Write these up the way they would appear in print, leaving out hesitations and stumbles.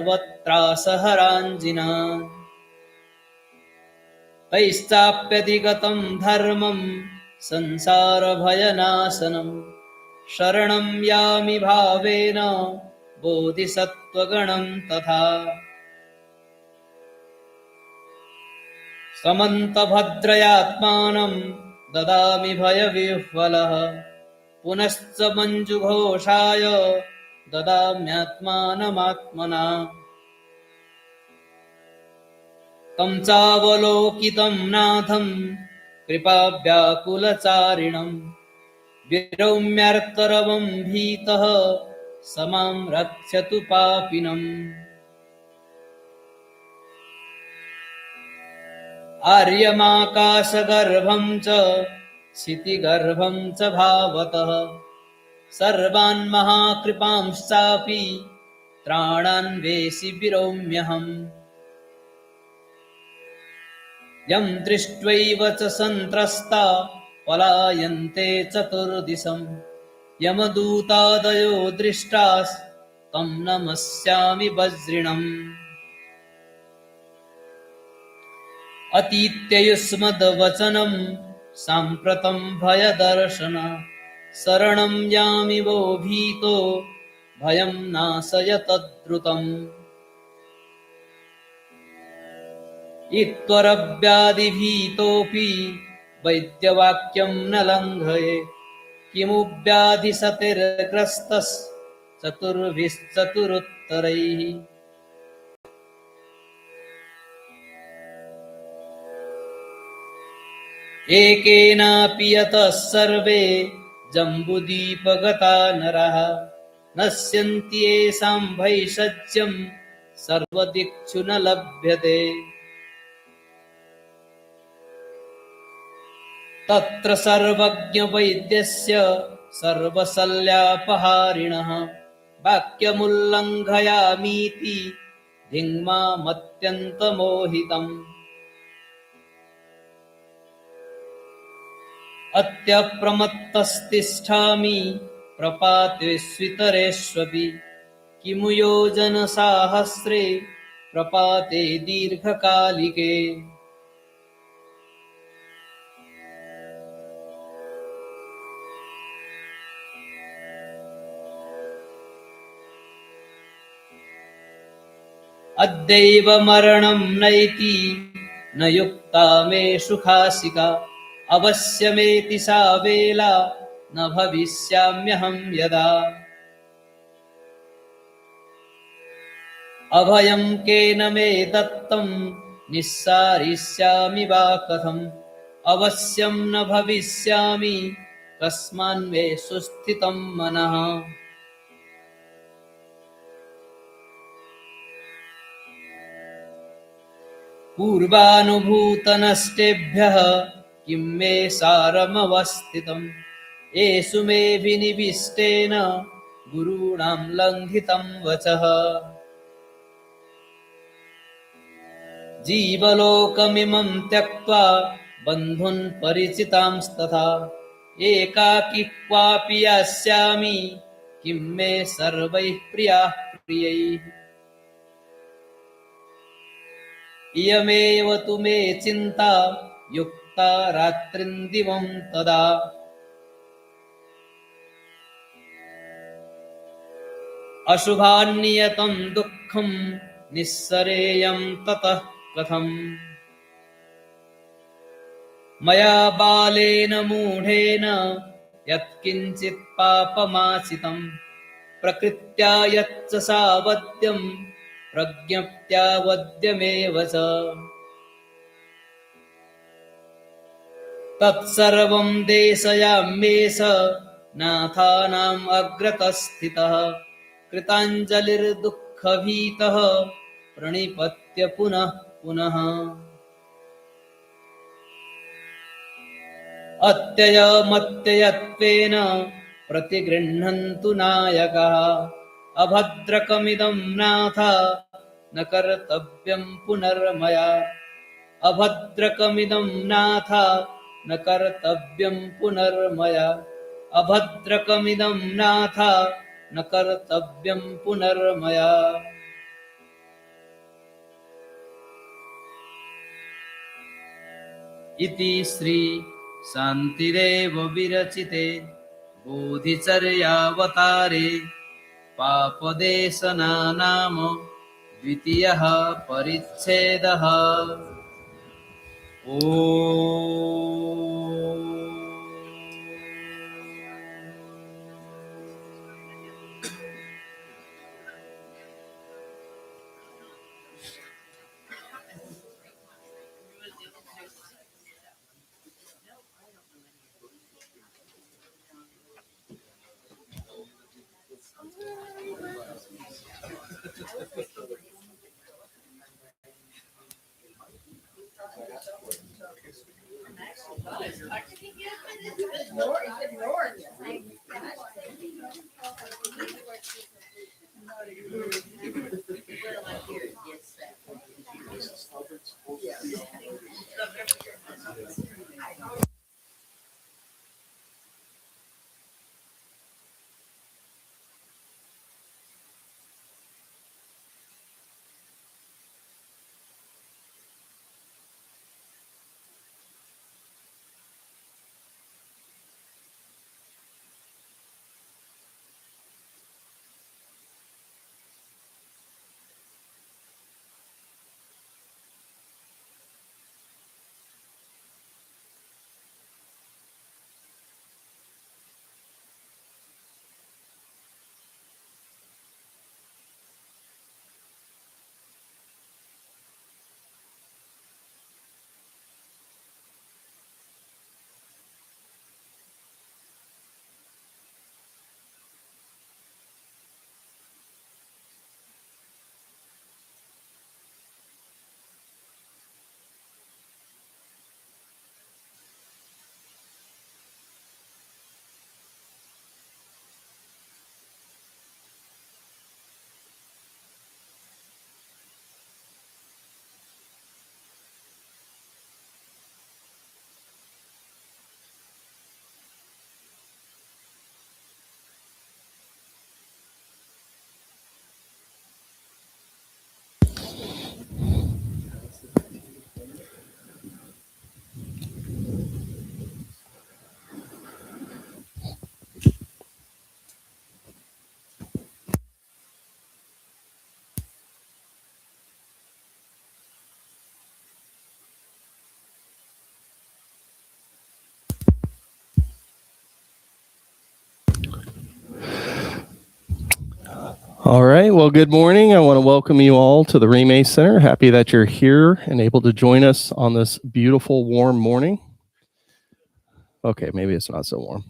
सर्वत्रासहराञ्जिना तैश्चाप्यधिगतं धर्मं संसारभयनाशनं शरणं यामि भावेन बोधिसत्त्वगणं तथा समन्तभद्रयात्मानं ददामि भयविह्वलः पुनश्च मञ्जुघोषाय ददाम्यात्मानमात्मना तं चावलोकितं नाथं कृपाव्याकुलचारिणं विरौम्यार्तरवं भीतः स मां रक्षतु पापिनम् आर्यमाकाशगर्भं च क्षितिगर्भं च भावतः सर्वान् महाकृपांश्चापि त्राणान्वेषि विरौम्यहम् यं दृष्ट्वैव च सन्त्रस्ता पलायन्ते चतुर्दिशं यमदूतादयो दृष्टास्तं नमस्यामि वज्रिणम् अतीत्ययुष्मद्वचनं साम्प्रतं भयदर्शन शरणं यामि वो भीतो भयं नाशय तद्रुतम् इत्वरव्याधिभीतोऽपि वैद्यवाक्यं न लङ्घये किमु व्याधिसतिर्ग्रस्तश्चतुर्भिश्चतुरुत्तरैः एकेनापि यतः सर्वे जम्बुदीपगता नरः नश्यन्ति येषां भैषज्यं सर्वदिक्षु न लभ्यते तत्र सर्वज्ञवैद्यस्य सर्वशल्यापहारिणः वाक्यमुल्लङ्घयामीति धिङ्मामत्यन्तमोहितम् अत्यप्रमत्तस्तिष्ठामि प्रपातेष्वितरेष्वपि किमु योजनसाहस्रे प्रपाते दीर्घकालिके अद्यैव मरणं नैति न युक्ता मे सुखासिका अवश्यमेति सा वेला न भविष्याम्यहं यदा अभयं केन मे दत्तं निस्सारिष्यामि वा कथम् अवश्यं न भविष्यामि कस्मान्मे सुस्थितं मनः पूर्वानुभूतनष्टेभ्यः किं मे सारमवस्थितम् येषु मे विनिविष्टेन गुरूणां लङ्घितं वचः जीवलोकमिमं त्यक्त्वा बन्धुन् परिचितांस्तथा एकाकी क्वापि यास्यामि किं मे सर्वैः प्रियाः प्रियैः इयमेव तु मे चिन्ता युक्ता रात्रिन्दिवं तदा अशुभान्नियतं दुःखं निस्सरेयं ततः कथम् मया बालेन मूढेन यत्किञ्चित् पापमाचितं प्रकृत्या यच्च सावद्यं प्रज्ञप्त्यावद्यमेव च तत्सर्वं देशयाम्येष नाथानाम् अग्रतस्थितः कृताञ्जलिर्दुःखभीतः प्रणिपत्य पुनः पुनः अत्ययमत्ययत्वेन प्रतिगृह्णन्तु नायकः अभद्रकमिदं नाथ न कर्तव्यं पुनर्मया अभद्रकमिदं नाथ न कर्तव्यं पुनर्मया अभद्रकमिदं नाथ न कर्तव्यं पुनर्मया इति श्री शान्तिरेव विरचिते बोधिचर्यावतारे पापदेशना नाम द्वितीयः परिच्छेदः। ॐ All right. Well, good morning. I want to welcome you all to the Rime Center. Happy that you're here and able to join us on this beautiful, warm morning. Okay, maybe it's not so warm.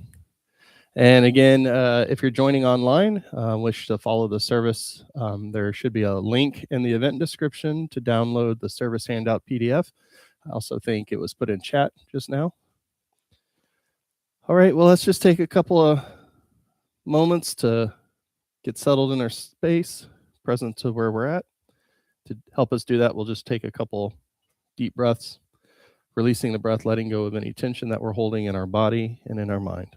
And again, if you're joining online, wish to follow the service, there should be a link in the event description to download the service handout PDF. I also think it was put in chat just now. All right. Well, let's just take a couple of moments to get settled in our space, present to where we're at. To help us do that, we'll just take a couple deep breaths, releasing the breath, letting go of any tension that we're holding in our body and in our mind.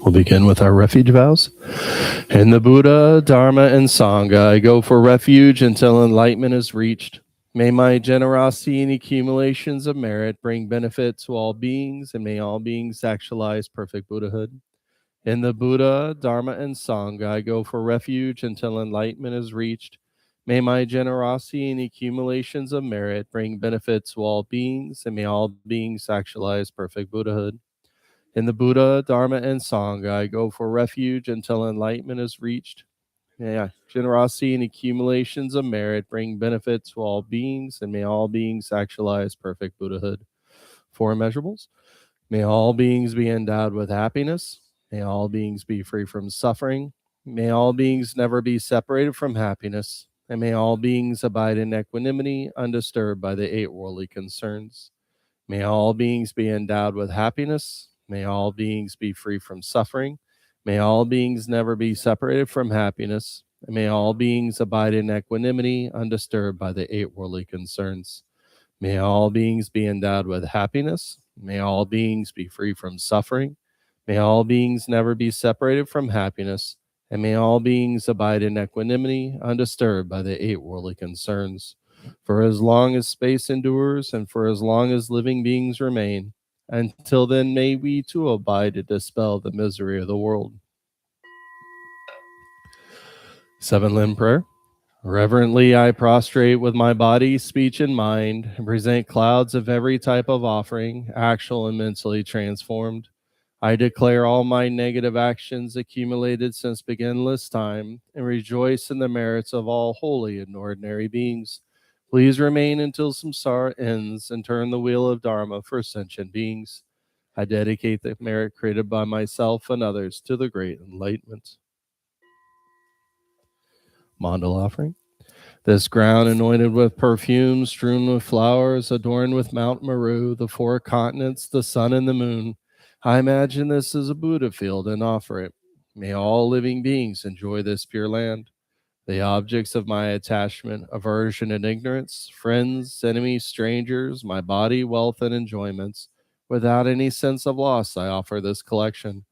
We'll begin with our refuge vows. In the Buddha, Dharma, and Sangha, I go for refuge until enlightenment is reached. May my generosity and accumulations of merit bring benefit to all beings, and may all beings actualize perfect Buddhahood. In the Buddha, Dharma, and Sangha, I go for refuge until enlightenment is reached. May my generosity and accumulations of merit bring benefit to all beings, and may all beings actualize perfect Buddhahood. In the Buddha, Dharma, and Sangha, I go for refuge until enlightenment is reached. May generosity and accumulations of merit bring benefit to all beings, and may all beings actualize perfect Buddhahood. Four immeasurables. May all beings be endowed with happiness. May all beings be free from suffering. May all beings never be separated from happiness. And may all beings abide in equanimity, undisturbed by the eight worldly concerns. May all beings be endowed with happiness. May all beings be free from suffering. May all beings never be separated from happiness. And may all beings abide in equanimity, undisturbed by the eight worldly concerns. May all beings be endowed with happiness. May all beings be free from suffering. May all beings never be separated from happiness. And may all beings abide in equanimity, undisturbed by the eight worldly concerns. For as long as space endures, and for as long as living beings remain, until then may we too abide to dispel the misery of the world. Seven limb prayer. Reverently I prostrate with my body, speech, and mind, and present clouds of every type of offering, actual and mentally transformed. I declare all my negative actions accumulated since beginless time, and rejoice in the merits of all holy and ordinary beings. Please remain until samsara ends, and turn the wheel of Dharma for sentient beings. I dedicate the merit created by myself and others to the great enlightenment. Mandala offering. This ground anointed with perfume, strewn with flowers, adorned with Mount Meru, the four continents, the sun, and the moon. I imagine this as a Buddha field and offer it. May all living beings enjoy this pure land. The objects of my attachment, aversion, and ignorance, friends, enemies, strangers, my body, wealth, and enjoyments, without any sense of loss, I offer this collection.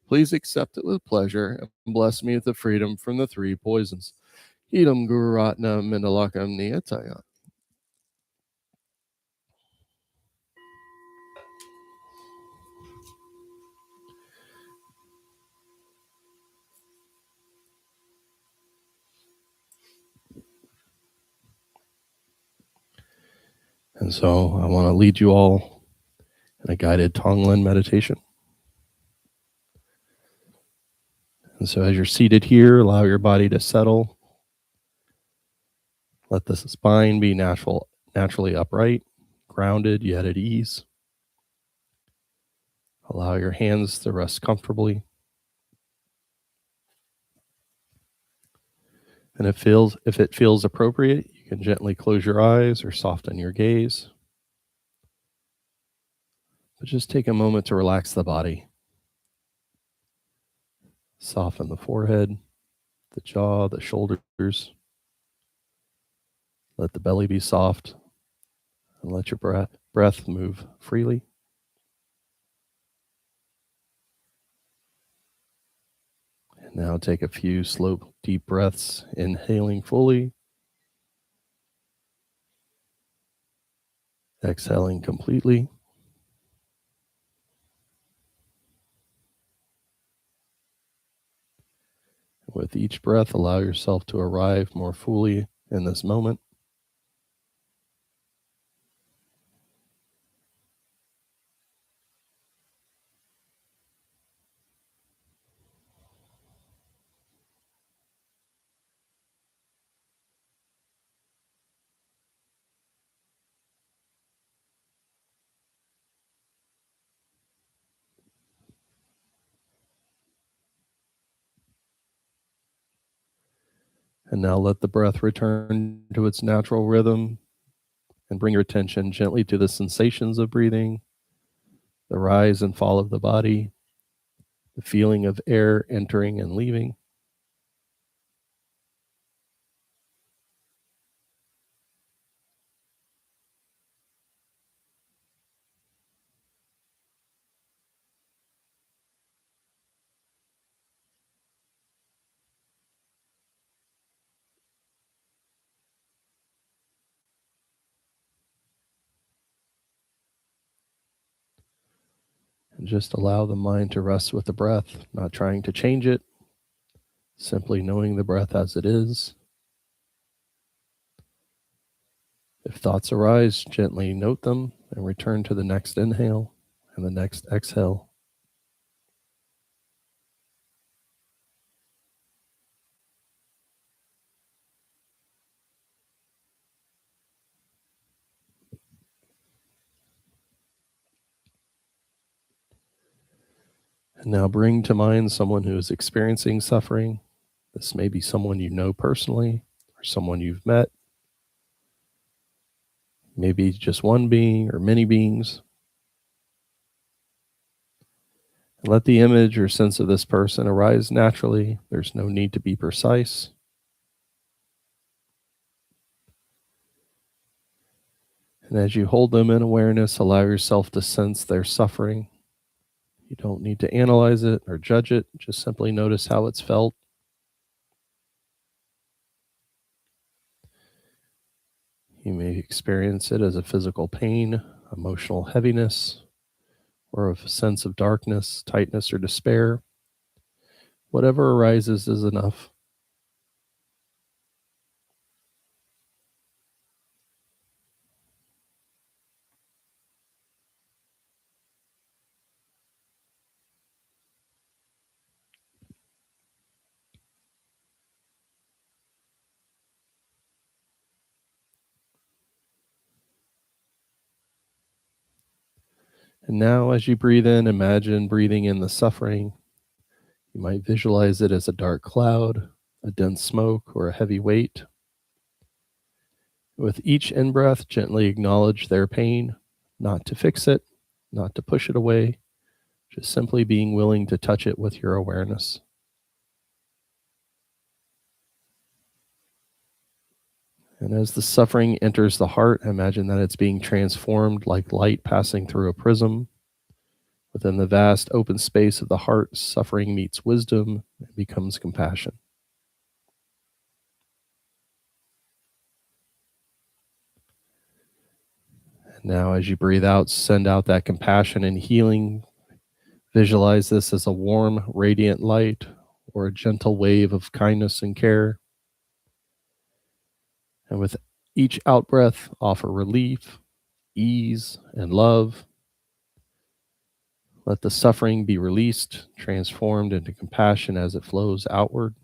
Please accept it with pleasure and bless me with the freedom from the three poisons. Idam Guru Ratna Mindalakam Niyataya. And so I want to lead you all in a guided Tonglen meditation. And so as you're seated here, allow your body to settle. Let the spine be naturally upright, grounded, yet at ease. Allow your hands to rest comfortably. And if it feels appropriate, you can gently close your eyes or soften your gaze. But just take a moment to relax the body. Soften the forehead, the jaw, the shoulders. Let the belly be soft, and let your breath move freely. And now take a few slow, deep breaths, inhaling fully, exhaling completely. With each breath, allow yourself to arrive more fully in this moment. And now let the breath return to its natural rhythm and bring your attention gently to the sensations of breathing, the rise and fall of the body, the feeling of air entering and leaving. And just allow the mind to rest with the breath, not trying to change it, simply knowing the breath as it is. If thoughts arise, gently note them and return to the next inhale and the next exhale. And now bring to mind someone who is experiencing suffering. This may be someone you know personally or someone you've met. Maybe just one being or many beings. And let the image or sense of this person arise naturally. There's no need to be precise. And as you hold them in awareness, allow yourself to sense their suffering. You don't need to analyze it or judge it. Just simply notice how it's felt. You may experience it as a physical pain, emotional heaviness, or a sense of darkness, tightness, or despair. Whatever arises is enough. And now, as you breathe in, imagine breathing in the suffering. You might visualize it as a dark cloud, a dense smoke, or a heavy weight. With each in-breath, gently acknowledge their pain, not to fix it, not to push it away, just simply being willing to touch it with your awareness. And as the suffering enters the heart, imagine that it's being transformed like light passing through a prism. Within the vast open space of the heart, suffering meets wisdom and becomes compassion. And now, as you breathe out, send out that compassion and healing. Visualize this as a warm, radiant light or a gentle wave of kindness and care. And with each out-breath, offer relief, ease, and love. Let the suffering be released, transformed into compassion as it flows outward.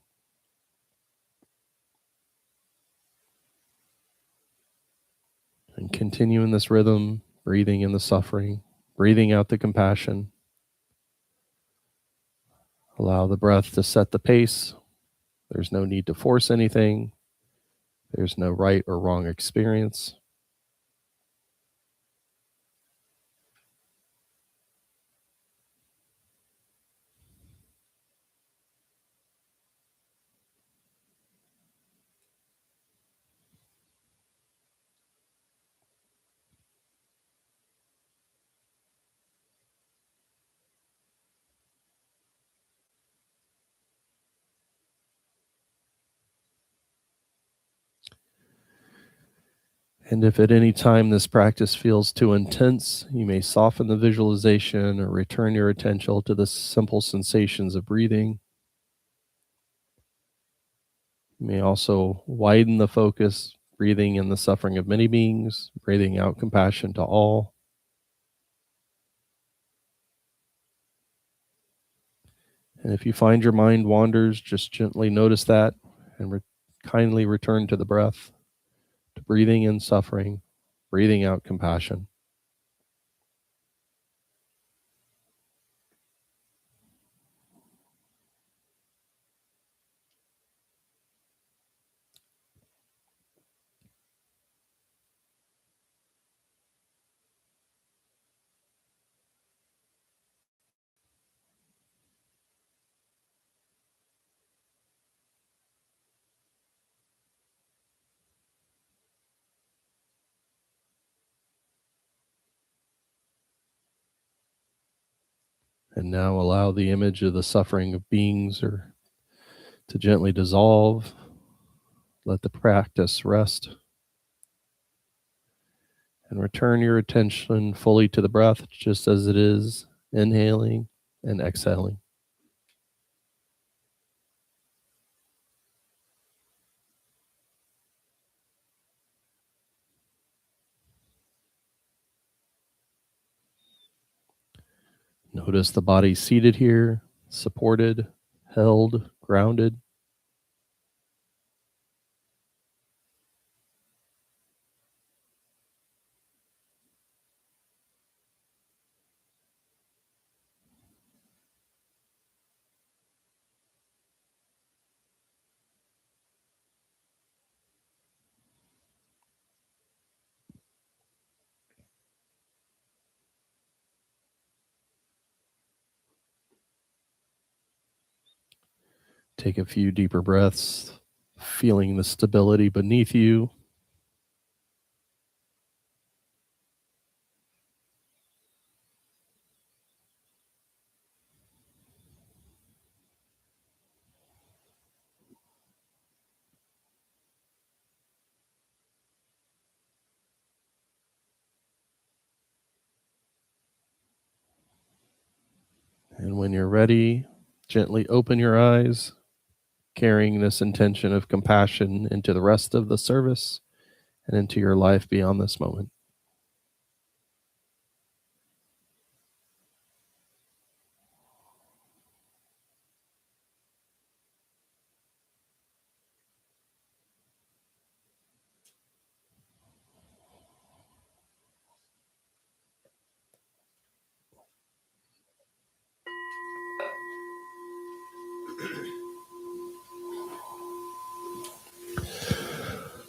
And continue in this rhythm, breathing in the suffering, breathing out the compassion. Allow the breath to set the pace. There's no need to force anything. There's no right or wrong experience. And if at any time this practice feels too intense, you may soften the visualization or return your attention to the simple sensations of breathing. You may also widen the focus, breathing in the suffering of many beings, breathing out compassion to all. And if you find your mind wanders, just gently notice that and kindly return to the breath, to breathing in suffering, breathing out compassion. And now allow the image of the suffering of beings or to gently dissolve. Let the practice rest. And return your attention fully to the breath, just as it is, inhaling and exhaling. Notice the body seated here, supported, held, grounded. Take a few deeper breaths, feeling the stability beneath you. And when you're ready, gently open your eyes, carrying this intention of compassion into the rest of the service and into your life beyond this moment.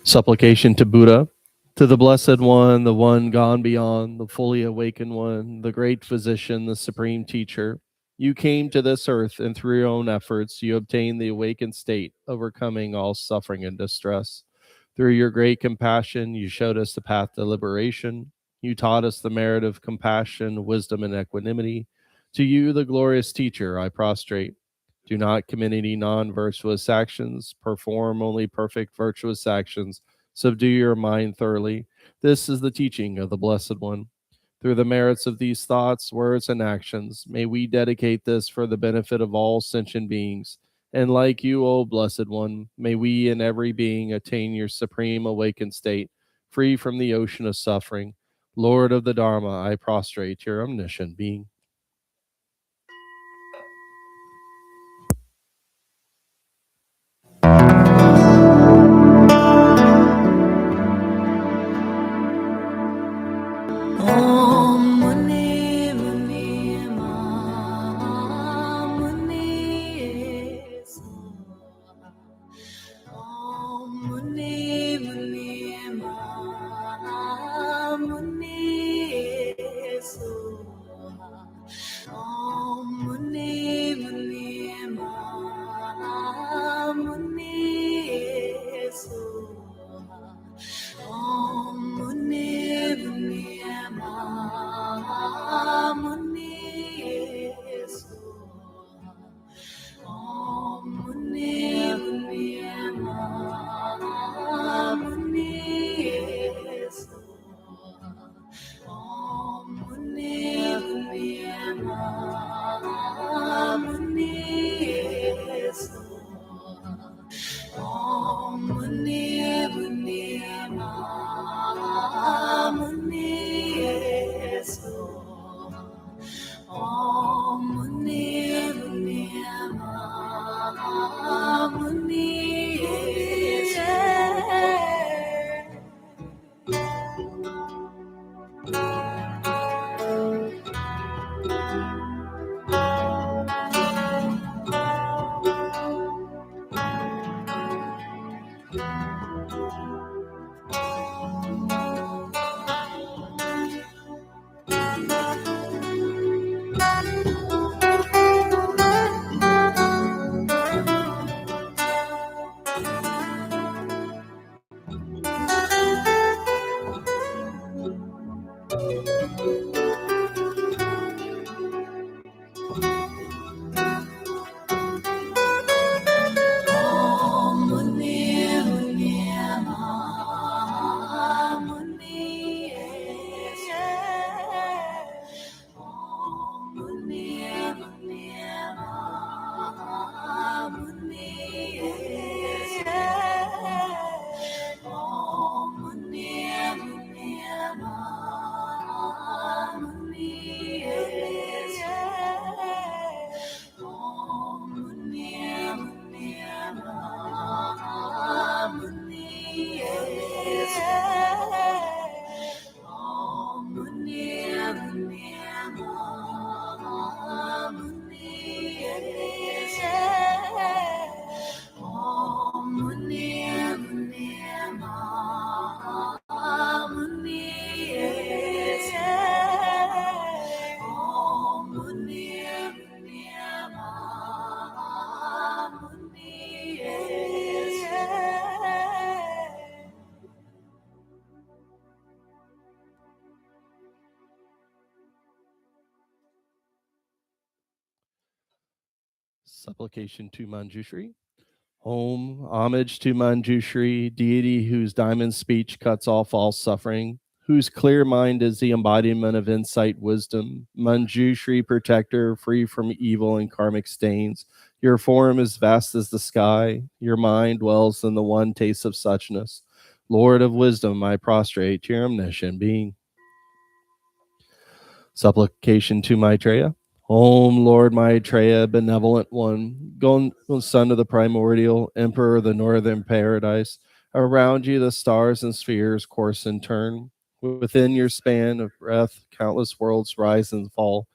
Supplication to Buddha, to the Blessed One, the One gone beyond, the fully awakened One, the great physician, the supreme teacher. You came to this earth, and through your own efforts, you obtained the awakened state, overcoming all suffering and distress. Through your great compassion, you showed us the path to liberation. You taught us the merit of compassion, wisdom, and equanimity. To you, the glorious teacher, I prostrate. Do not commit any non-virtuous actions. Perform only perfect virtuous actions. Subdue your mind thoroughly. This is the teaching of the Blessed One. Through the merits of these thoughts, words, and actions, may we dedicate this for the benefit of all sentient beings. And like you, O Blessed One, may we and every being attain your supreme awakened state, free from the ocean of suffering. Lord of the Dharma, I prostrate your omniscient being. Supplication to Manjushri. Om, homage to Manjushri, deity whose diamond speech cuts off all suffering, whose clear mind is the embodiment of insight wisdom. Manjushri, protector, free from evil and karmic stains. Your form is vast as the sky. Your mind dwells in the one taste of suchness. Lord of wisdom, I prostrate to your omniscient being. Supplication to Maitreya. Om, Lord Maitreya, benevolent one, son of the primordial, emperor of the northern paradise. Around you the stars and spheres course and turn. Within your span of breath, countless worlds rise and fall.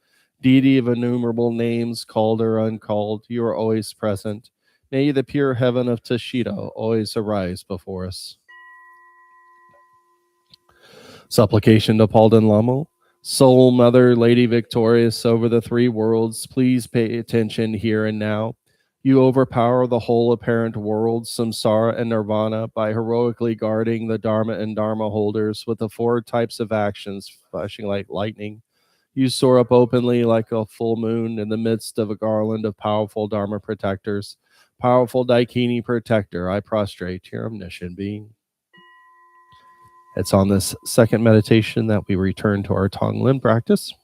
Deity of innumerable names, called or uncalled, you are always present. May the pure heaven of Tashido always arise before us. Supplication to Palden Lamo. Soul Mother, Lady victorious over the three worlds, please pay attention here and now. You overpower the whole apparent world, samsara and nirvana, by heroically guarding the Dharma and Dharma holders with the four types of actions flashing like lightning. You soar up openly like a full moon in the midst of a garland of powerful Dharma protectors. Powerful Daikini protector, I prostrate to your omniscient being. It's on this second meditation that we return to our Tonglen practice.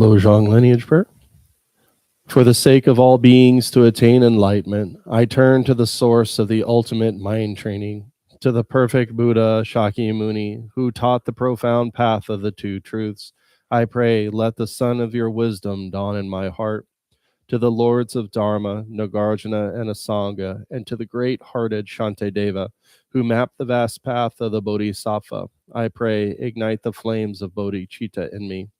Lojong lineage prayer. For the sake of all beings to attain enlightenment, I turn to the source of the ultimate mind training, to the perfect Buddha Shakyamuni, who taught the profound path of the two truths. I pray, let the sun of your wisdom dawn in my heart. To the lords of Dharma, Nagarjuna, and Asanga, and to the great-hearted Shantideva, who mapped the vast path of the Bodhisattva, I pray, ignite the flames of bodhicitta in me.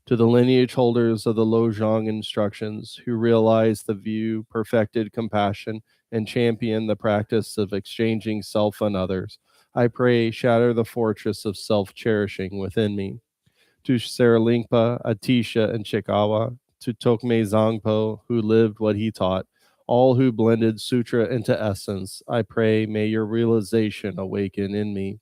To the lineage holders of the Lojong instructions, who realized the view, perfected compassion, and championed the practice of exchanging self and others, I pray, shatter the fortress of self-cherishing within me. To Saralingpa, Atisha, and Chikawa, to Tokme Zangpo, who lived what he taught, all who blended sutra into essence, I pray, may your realization awaken in me.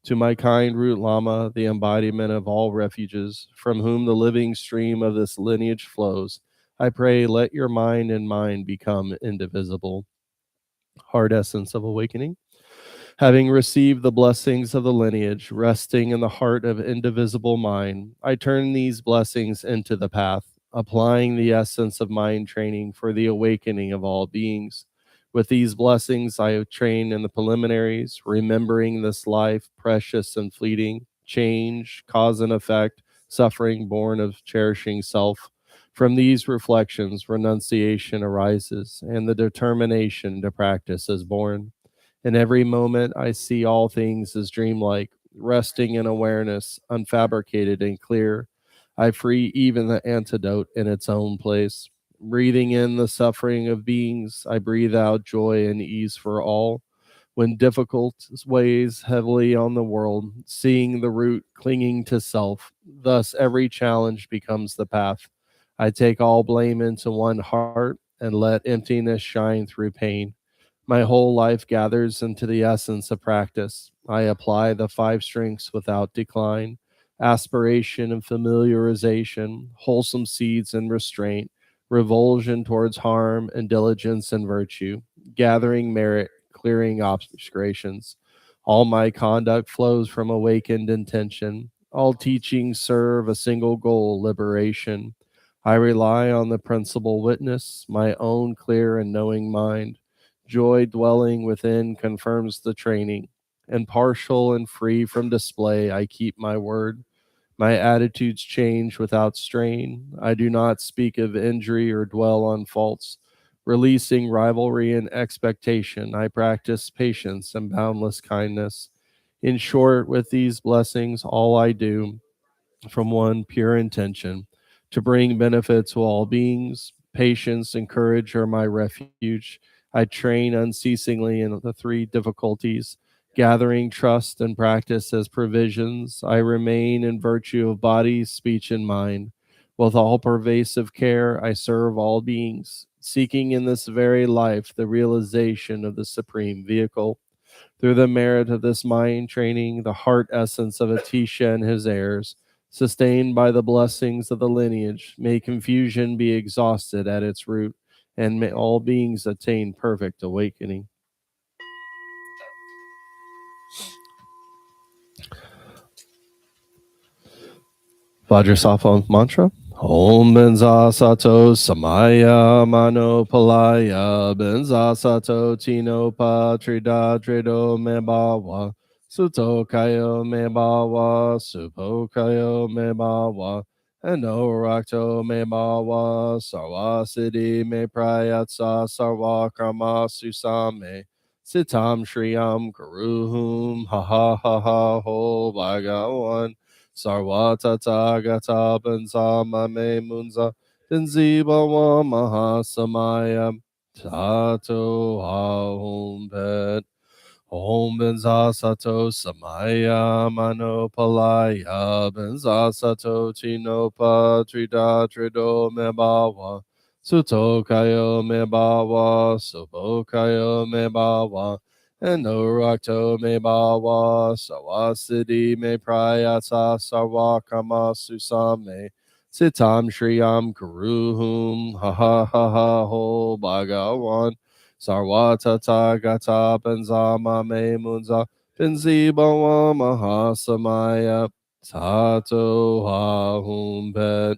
To my kind root Lama, the embodiment of all refuges, from whom the living stream of this lineage flows, I pray, let your mind and mine become indivisible. Heart essence of awakening. Having received the blessings of the lineage, resting in the heart of indivisible mind, I turn these blessings into the path, applying the essence of mind training for the awakening of all beings. With these blessings, I train in the preliminaries, remembering this life, precious and fleeting, change, cause and effect, suffering born of cherishing self. From these reflections, renunciation arises, and the determination to practice is born. In every moment, I see all things as dreamlike, resting in awareness, unfabricated and clear. I free even the antidote in its own place. Breathing in the suffering of beings, I breathe out joy and ease for all. When difficult weighs heavily on the world, seeing the root clinging to self, thus every challenge becomes the path. I take all blame into one heart and let emptiness shine through pain. My whole life gathers into the essence of practice. I apply the five strengths without decline, aspiration and familiarization, wholesome seeds and restraint, revulsion towards harm and diligence and virtue, gathering merit, clearing obscurations. All my conduct flows from awakened intention. All teachings serve a single goal, liberation. I rely on the principal witness, my own clear and knowing mind. Joy dwelling within confirms the training. Impartial and free from display, I keep my word. My attitudes change without strain. I do not speak of injury or dwell on faults. Releasing rivalry and expectation, I practice patience and boundless kindness. In short, with these blessings, all I do from one pure intention to bring benefit to all beings. Patience and courage are my refuge. I train unceasingly in the three difficulties, gathering trust and practice as provisions. I remain in virtue of body, speech, and mind. With all pervasive care, I serve all beings, seeking in this very life the realization of the supreme vehicle. Through the merit of this mind training, the heart essence of Atisha and his heirs, sustained by the blessings of the lineage, may confusion be exhausted at its root, and may all beings attain perfect awakening. Vajrasattva mantra. Om benza sato samaya mano palaya benza sato tino patrida trido mebawa suto kayo mebawa supo kayo mebawa eno rakto mebawa sarva siddhi me prayatsa sarva karma susame sitam shriyam guruhum ha ha ha ha ho bhagavan Sarvata Tagata Benzama Me Munza Benziba Wa Mahasamaya Tato Hum Pet Om Benza Sato Samaya Manopalaya Benza Sato Tinopa Trida Trido Mebawa Suto Kayo Mebawa Subo Kayo Mebawa Enorakto Mebawa Sawasidi Me Prayasa Sarvakama Susame Sitam Shriyam Kuruhum Ha Ha Ha Ha Ho Bhagawan Sarvata Tagata Benzama Me Munza Benzibawa Mahasamaya Tato Ha Hum Pet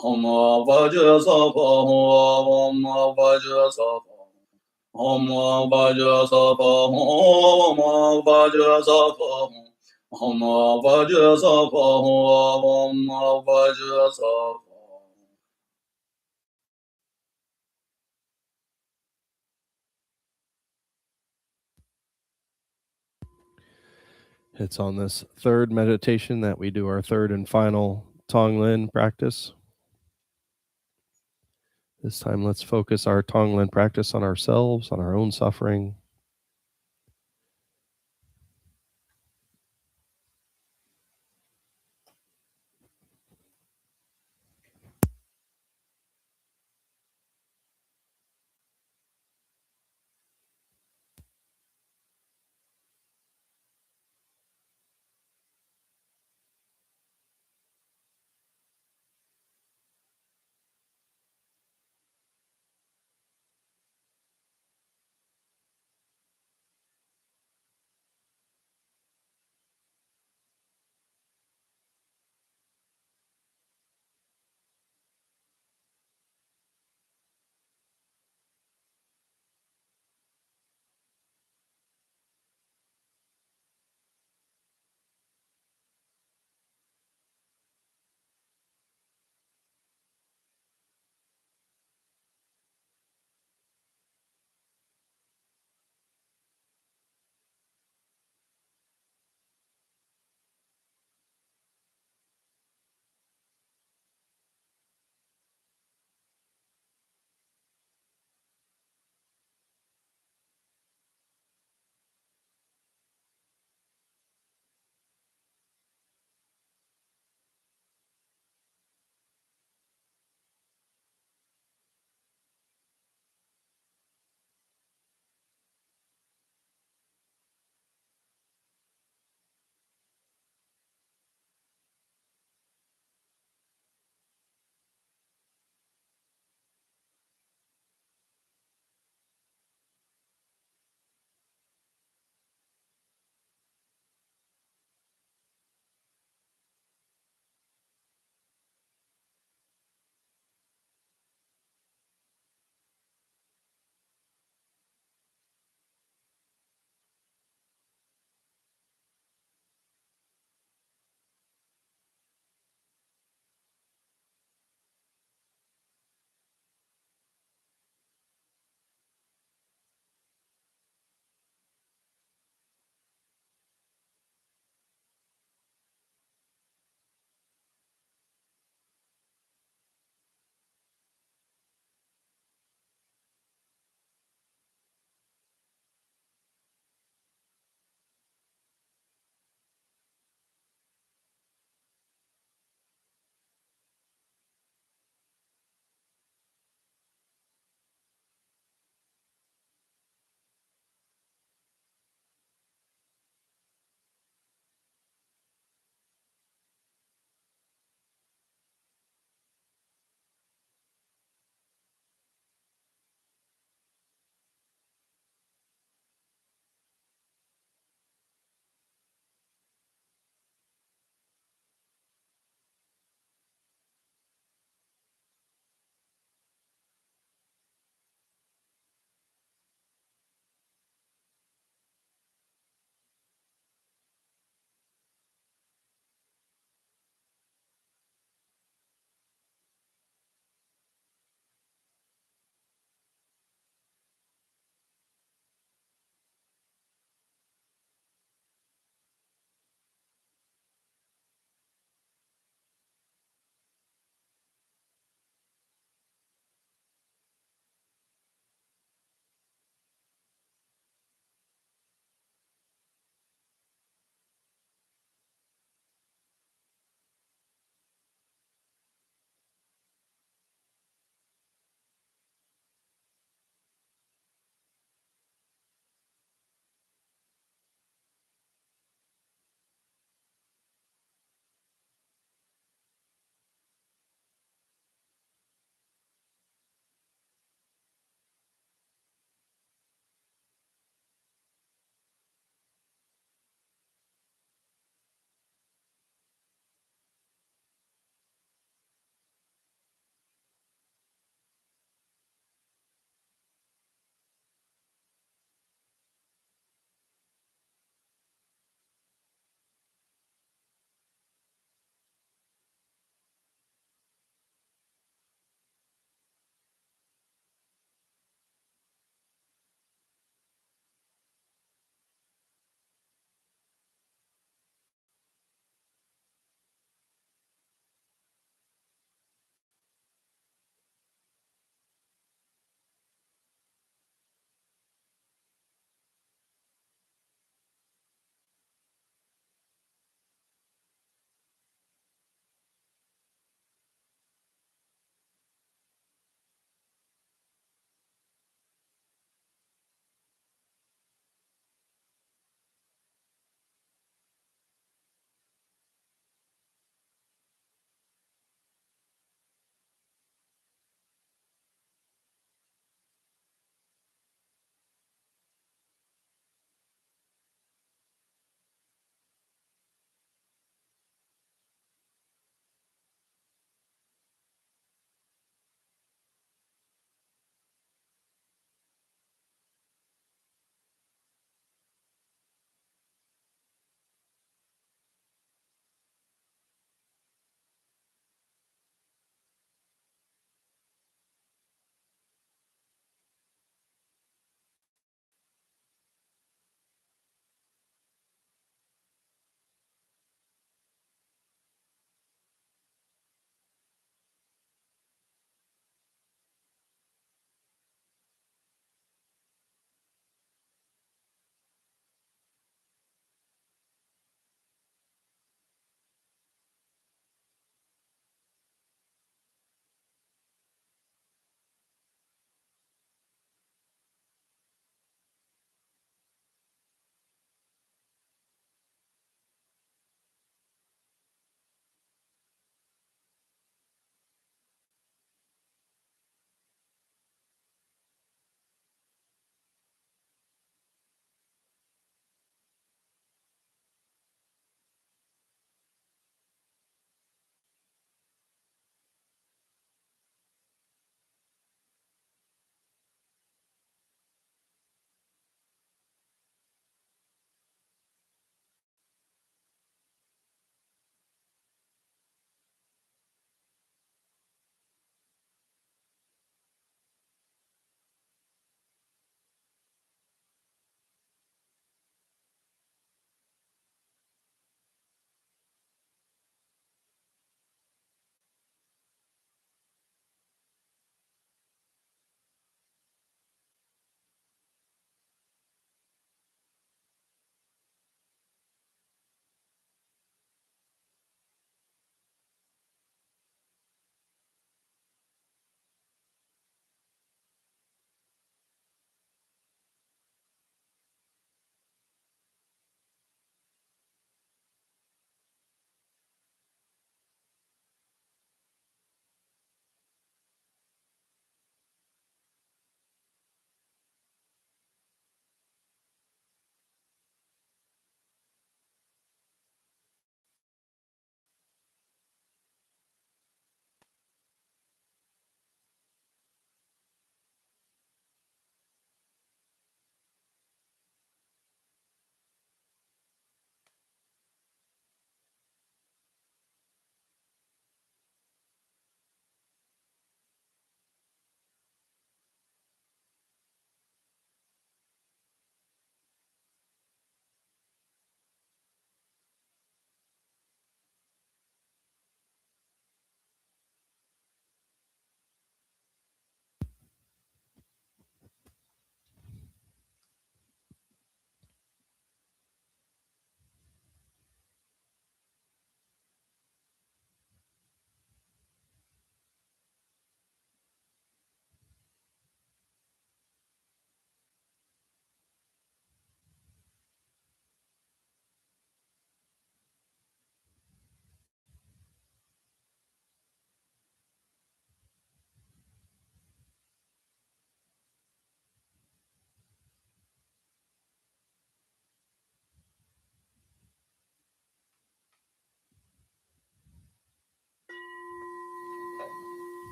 Om Vajra Sapa Om Vajra Sapa Om Vajra Sapa Om Vajra Sapa Om Vajra Sapa Om Vajra Sapa. It's on this third meditation that we do our third and final Tonglen practice. This time, let's focus our Tonglen practice on ourselves, on our own suffering.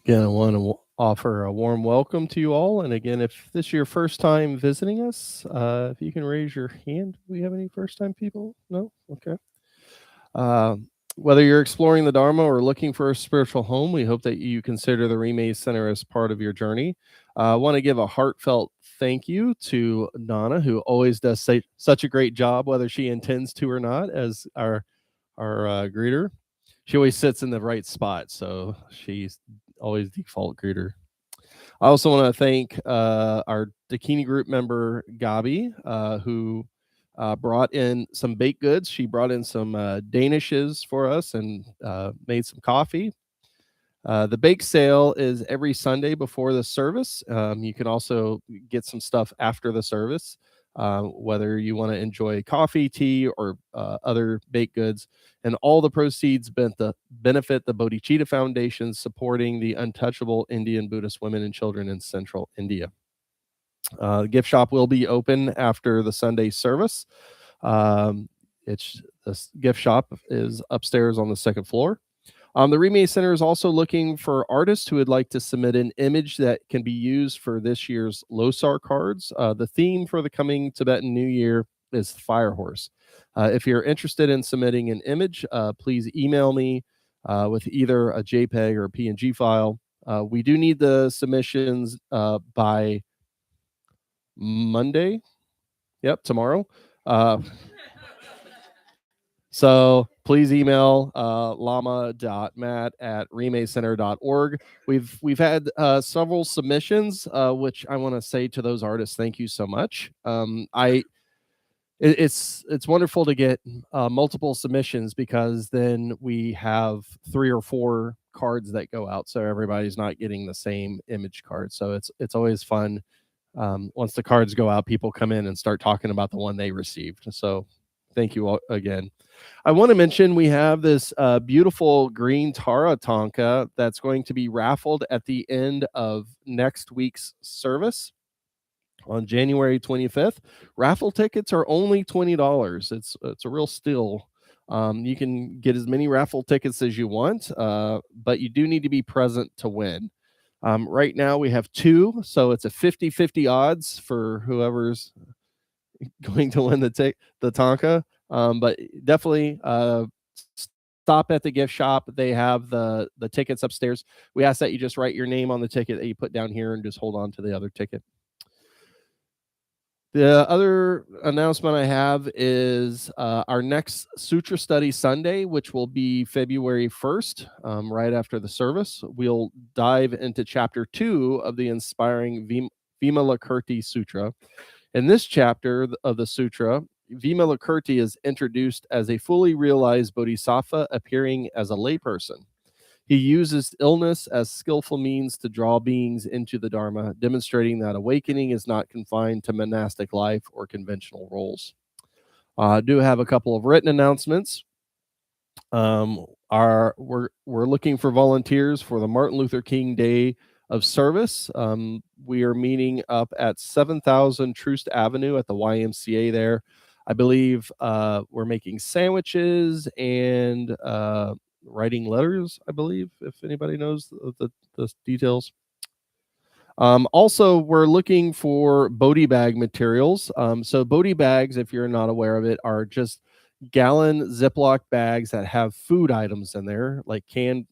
Again, I want to offer a warm welcome to you all. And again, if this is your first time visiting us, if you can raise your hand. Do we have any first time people? No? Okay. Whether you're exploring the Dharma or looking for a spiritual home, we hope that you consider the Rime Center as part of your journey. I want to give a heartfelt thank you to Donna, who always does such a great job, whether she intends to or not, as our greeter. She always sits in the right spot, so she's always default greeter. I also want to thank our Dakini group member, Gabi, who brought in some baked goods. She brought in some Danishes for us and made some coffee. The bake sale is every Sunday before the service. You can also get some stuff after the service, whether you want to enjoy coffee, tea, or other baked goods. And all the proceeds benefit the Bodhicitta Foundation, supporting the untouchable Indian Buddhist women and children in central India. The gift shop will be open after the Sunday service. The gift shop is upstairs on the second floor. The Rime Center is also looking for artists who would like to submit an image that can be used for this year's Losar cards. The theme for the coming Tibetan New Year is Fire Horse. If you're interested in submitting an image, please email me with either a JPEG or a PNG file. We do need the submissions by Monday. Yep, tomorrow. So please email lama.matt@rimecenter.org. We've had several submissions, which I want to say to those artists, thank you so much. It's wonderful to get multiple submissions, because then we have 3 or 4 cards that go out, so everybody's not getting the same image card. So it's always fun. Once the cards go out, people come in and start talking about the one they received. So thank you all again. I want to mention we have this beautiful green Tara Tonka that's going to be raffled at the end of next week's service on January 25th. Raffle tickets are only $20. It's a real steal. You can get as many raffle tickets as you want, but you do need to be present to win. Right now we have 2, so it's a 50-50 odds for whoever's going to win the Tonka. But definitely stop at the gift shop. They have the tickets upstairs. We ask that you just write your name on the ticket that you put down here and just hold on to the other ticket. The other announcement I have is our next Sutra Study Sunday, which will be February 1st, right after the service. We'll dive into Chapter 2 of the inspiring Vimalakirti Sutra. In this chapter of the sutra, Vimalakirti is introduced as a fully realized bodhisattva appearing as a layperson. He uses illness as skillful means to draw beings into the Dharma, demonstrating that awakening is not confined to monastic life or conventional roles. I do have a couple of written announcements. We're looking for volunteers for the Martin Luther King Day of Service. We are meeting up at 7000 Troost Avenue at the YMCA there. I believe we're making sandwiches and writing letters, I believe, if anybody knows the details. Also, we're looking for Bodhi bag materials. So Bodhi bags, if you're not aware of it, are just gallon Ziploc bags that have food items in there, like canned,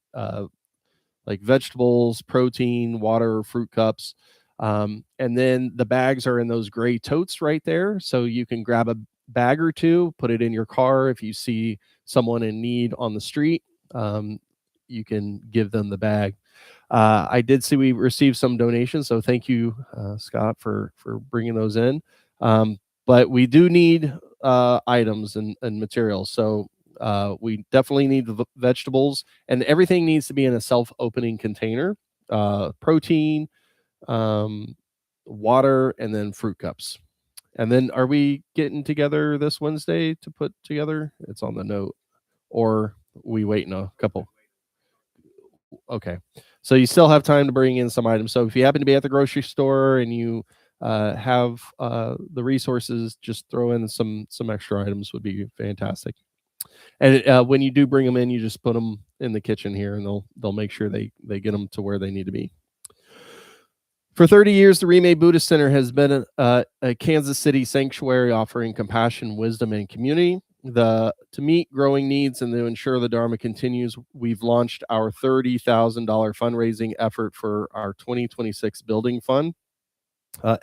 like vegetables, protein, water, fruit cups. And then the bags are in those gray totes right there. So you can grab a bag or two, put it in your car. If you see someone in need on the street, you can give them the bag. I did see we received some donations, so thank you, Scott, for bringing those in. But we do need items and materials. So we definitely need the vegetables, and everything needs to be in a self-opening container. Protein, water, and then fruit cups. And then are we getting together this Wednesday to put together? It's on the note. Or we wait in a couple. Okay. So you still have time to bring in some items. So if you happen to be at the grocery store and you have the resources, just throw in some extra items would be fantastic. And when you do bring them in, you just put them in the kitchen here, and they'll make sure they get them to where they need to be. For 30 years, the Rime Buddhist Center has been a Kansas City sanctuary offering compassion, wisdom, and community. To meet growing needs and to ensure the Dharma continues, we've launched our $30,000 fundraising effort for our 2026 building fund.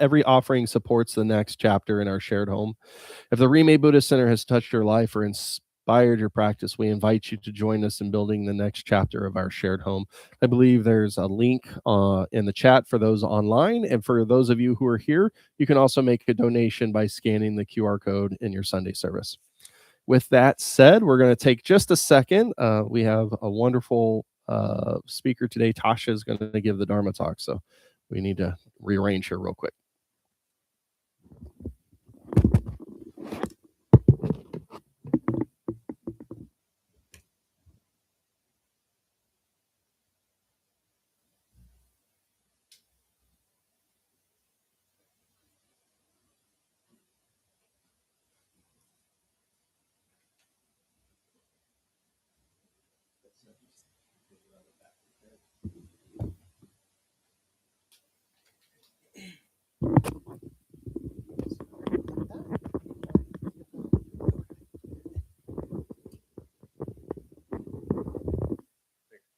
Every offering supports the next chapter in our shared home. If the Rime Buddhist Center has touched your life or inspired your practice, we invite you to join us in building the next chapter of our shared home. I believe there's a link in the chat for those online. And for those of you who are here, you can also make a donation by scanning the QR code in your Sunday service. With that said, we're going to take just a second. We have a wonderful speaker today. Tasha is going to give the Dharma talk. So we need to rearrange here real quick.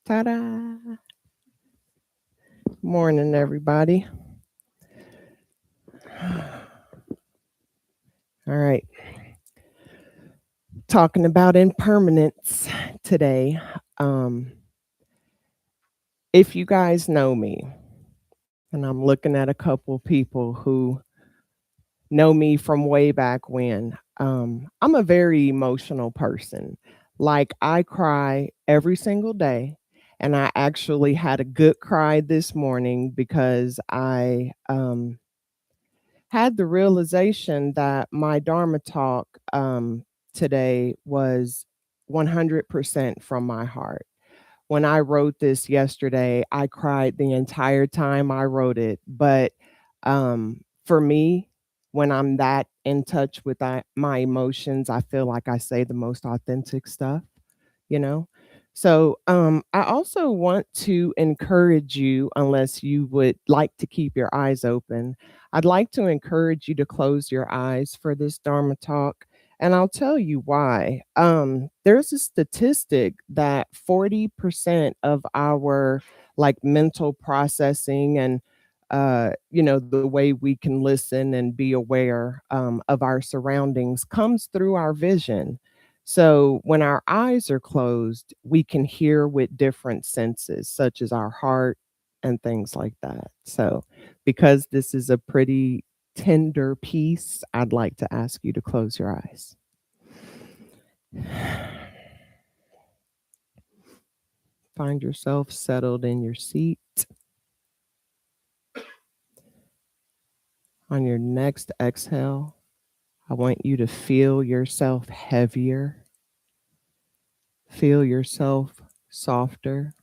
Ta-da! Morning, everybody. All right. Talking about impermanence today. If you guys know me, and I'm looking at a couple people who know me from way back when, I'm a very emotional person. Like, I cry every single day. And I actually had a good cry this morning because I had the realization that my Dharma talk today was 100% from my heart. When I wrote this yesterday, I cried the entire time I wrote it. But for me, when I'm that in touch with my emotions, I feel like I say the most authentic stuff, you know? So I also want to encourage you, unless you would like to keep your eyes open, I'd like to encourage you to close your eyes for this Dharma talk. And I'll tell you why. There's a statistic that 40% of our like mental processing and the way we can listen and be aware of our surroundings comes through our vision. So when our eyes are closed, we can hear with different senses, such as our heart and things like that. So because this is a pretty tender piece, I'd like to ask you to close your eyes. Find yourself settled in your seat. On your next exhale, I want you to feel yourself heavier. Feel yourself softer.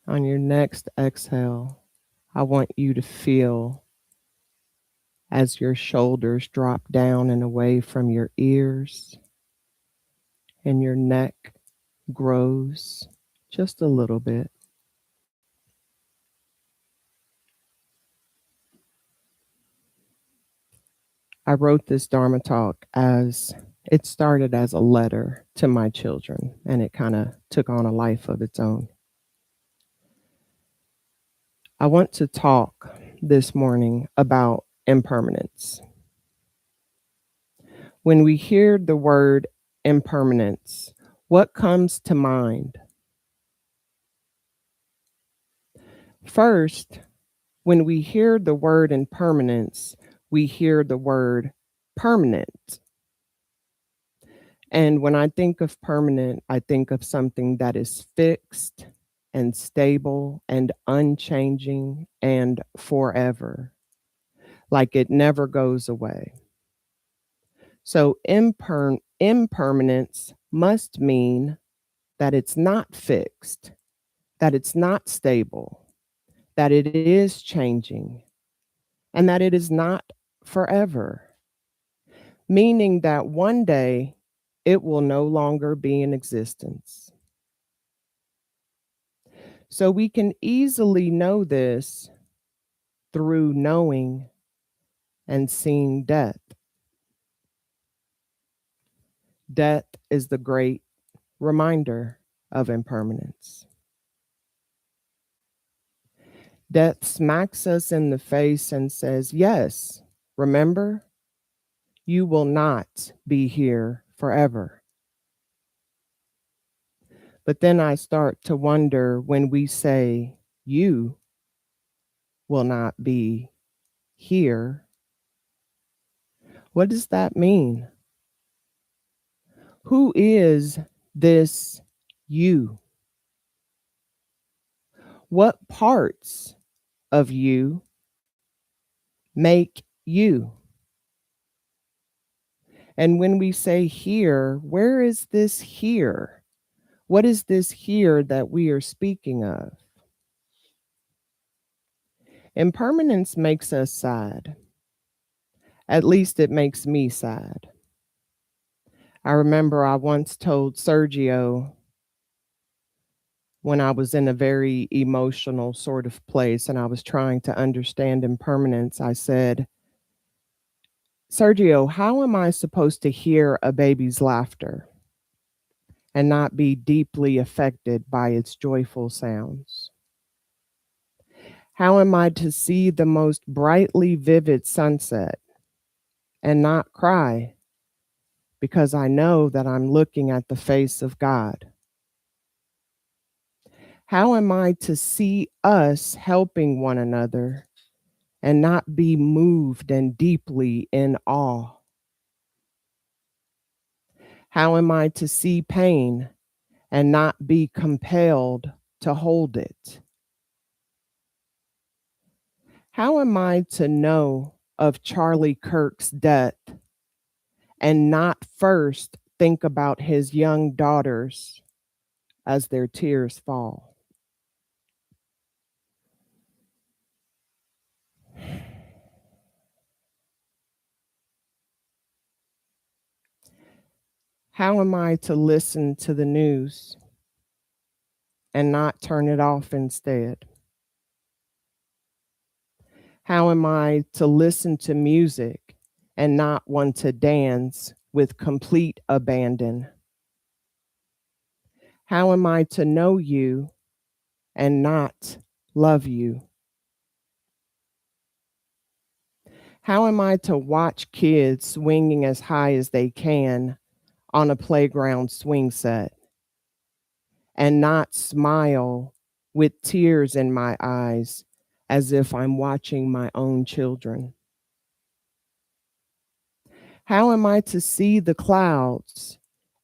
On your next exhale, I want you to feel as your shoulders drop down and away from your ears and your neck grows just a little bit. I wrote this Dharma talk as it started as a letter to my children, and it kind of took on a life of its own. I want to talk this morning about impermanence. When we hear the word impermanence, what comes to mind? First, when we hear the word impermanence, we hear the word permanent. And when I think of permanent, I think of something that is fixed and stable and unchanging and forever, like it never goes away. So impermanence must mean that it's not fixed, that it's not stable, that it is changing, and that it is not forever, meaning that one day it will no longer be in existence. So we can easily know this through knowing and seeing death. Death is the great reminder of impermanence. Death smacks us in the face and says, yes, remember, you will not be here forever. But then I start to wonder when we say, you will not be here, what does that mean? Who is this you? What parts of you make you? And when we say here, where is this here? What is this here that we are speaking of? Impermanence makes us sad. At least it makes me sad. I remember I once told Sergio when I was in a very emotional sort of place and I was trying to understand impermanence, I said, Sergio, how am I supposed to hear a baby's laughter and not be deeply affected by its joyful sounds? How am I to see the most brightly vivid sunset and not cry because I know that I'm looking at the face of God? How am I to see us helping one another and not be moved and deeply in awe? How am I to see pain and not be compelled to hold it? How am I to know of Charlie Kirk's death and not first think about his young daughters as their tears fall? How am I to listen to the news and not turn it off instead? How am I to listen to music and not want to dance with complete abandon? How am I to know you and not love you? How am I to watch kids swinging as high as they can on a playground swing set and not smile with tears in my eyes as if I'm watching my own children? How am I to see the clouds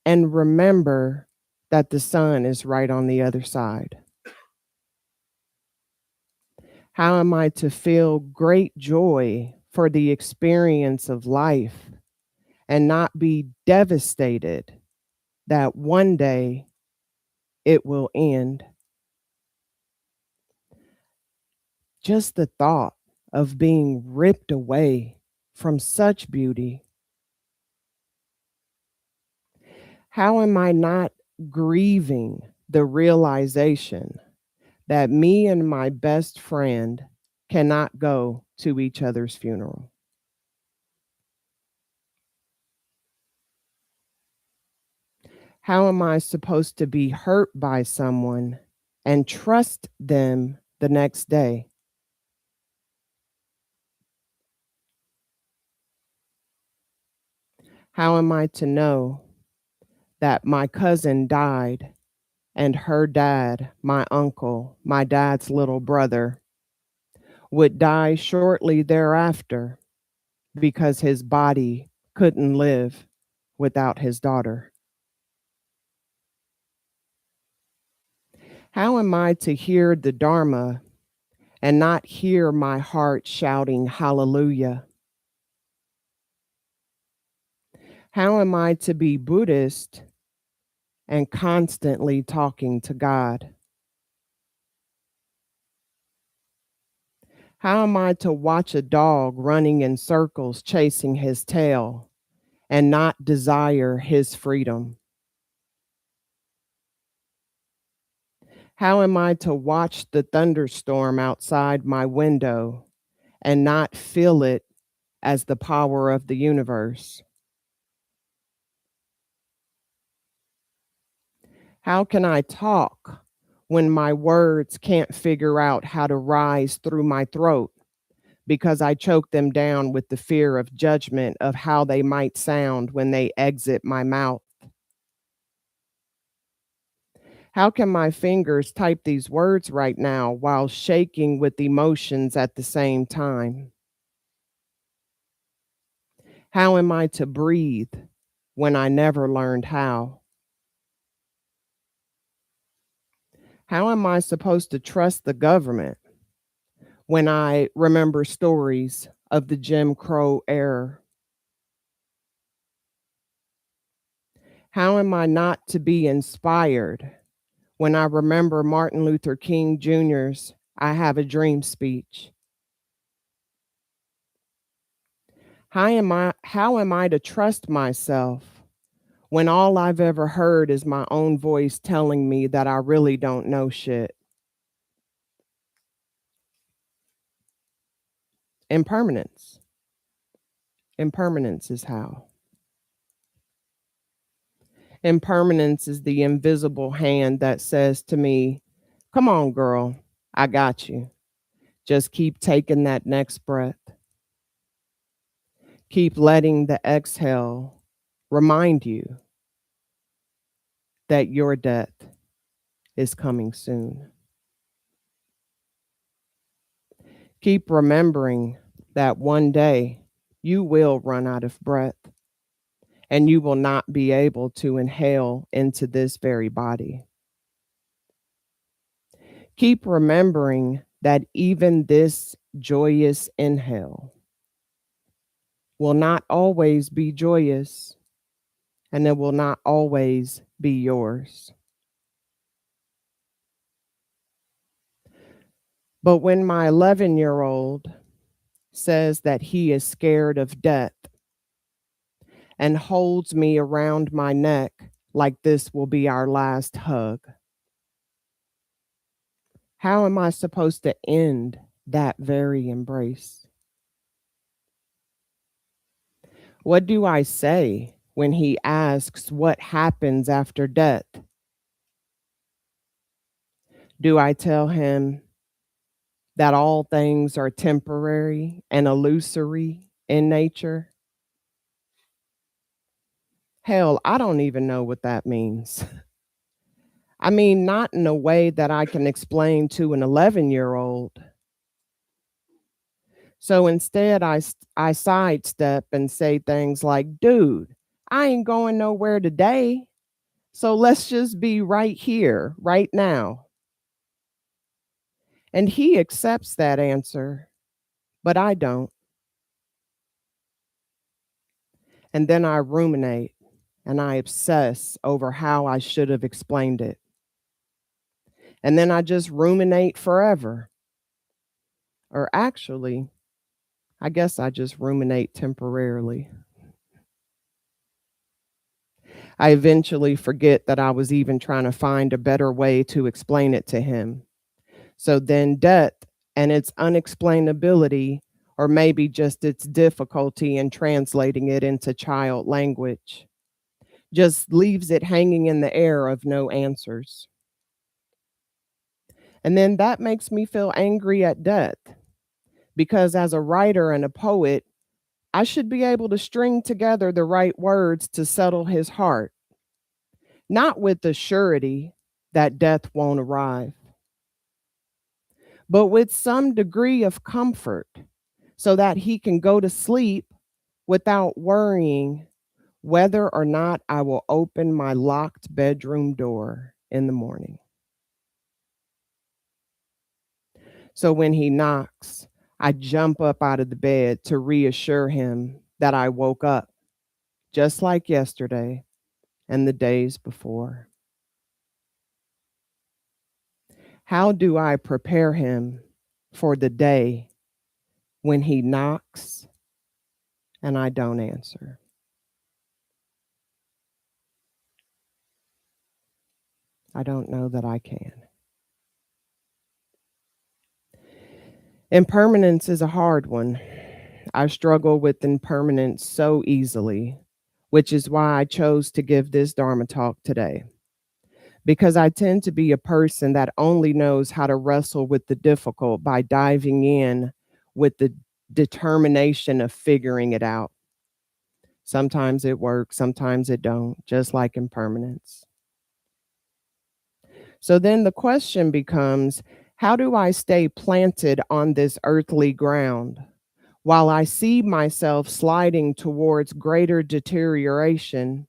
and remember that the sun is right on the other side? How am I to feel great joy for the experience of life and not be devastated that one day it will end? Just the thought of being ripped away from such beauty. How am I not grieving the realization that me and my best friend cannot go to each other's funeral? How am I supposed to be hurt by someone and trust them the next day? How am I to know that my cousin died and her dad, my uncle, my dad's little brother, would die shortly thereafter because his body couldn't live without his daughter? How am I to hear the Dharma and not hear my heart shouting hallelujah? How am I to be Buddhist and constantly talking to God? How am I to watch a dog running in circles chasing his tail and not desire his freedom? How am I to watch the thunderstorm outside my window and not feel it as the power of the universe? How can I talk when my words can't figure out how to rise through my throat because I choke them down with the fear of judgment of how they might sound when they exit my mouth? How can my fingers type these words right now while shaking with emotions at the same time? How am I to breathe when I never learned how? How am I supposed to trust the government when I remember stories of the Jim Crow era? How am I not to be inspired when I remember Martin Luther King Jr.'s "I Have a Dream" speech? How am I to trust myself when all I've ever heard is my own voice telling me that I really don't know shit? Impermanence. Impermanence is how. Impermanence is the invisible hand that says to me, "Come on, girl, I got you. Just keep taking that next breath. Keep letting the exhale remind you that your death is coming soon. Keep remembering that one day you will run out of breath and you will not be able to inhale into this very body. Keep remembering that even this joyous inhale will not always be joyous and it will not always be yours. But when my 11-year-old says that he is scared of death and holds me around my neck like this will be our last hug, how am I supposed to end that very embrace? What do I say when he asks what happens after death? Do I tell him that all things are temporary and illusory in nature? Hell, I don't even know what that means. I mean, not in a way that I can explain to an 11-year-old. So instead, I sidestep and say things like, "Dude, I ain't going nowhere today. So let's just be right here, right now." And he accepts that answer, but I don't. And then I ruminate and I obsess over how I should have explained it. And then I just ruminate forever. Or actually, I guess I just ruminate temporarily. I eventually forget that I was even trying to find a better way to explain it to him. So then death and its unexplainability, or maybe just its difficulty in translating it into child language, just leaves it hanging in the air of no answers. And then that makes me feel angry at death because as a writer and a poet, I should be able to string together the right words to settle his heart, not with the surety that death won't arrive, but with some degree of comfort so that he can go to sleep without worrying whether or not I will open my locked bedroom door in the morning. So when he knocks, I jump up out of the bed to reassure him that I woke up, just like yesterday and the days before. How do I prepare him for the day when he knocks and I don't answer. I don't know that I can. Impermanence is a hard one. I struggle with impermanence so easily, which is why I chose to give this Dharma talk today. Because I tend to be a person that only knows how to wrestle with the difficult by diving in with the determination of figuring it out. Sometimes it works, sometimes it don't, just like impermanence. So then the question becomes, how do I stay planted on this earthly ground while I see myself sliding towards greater deterioration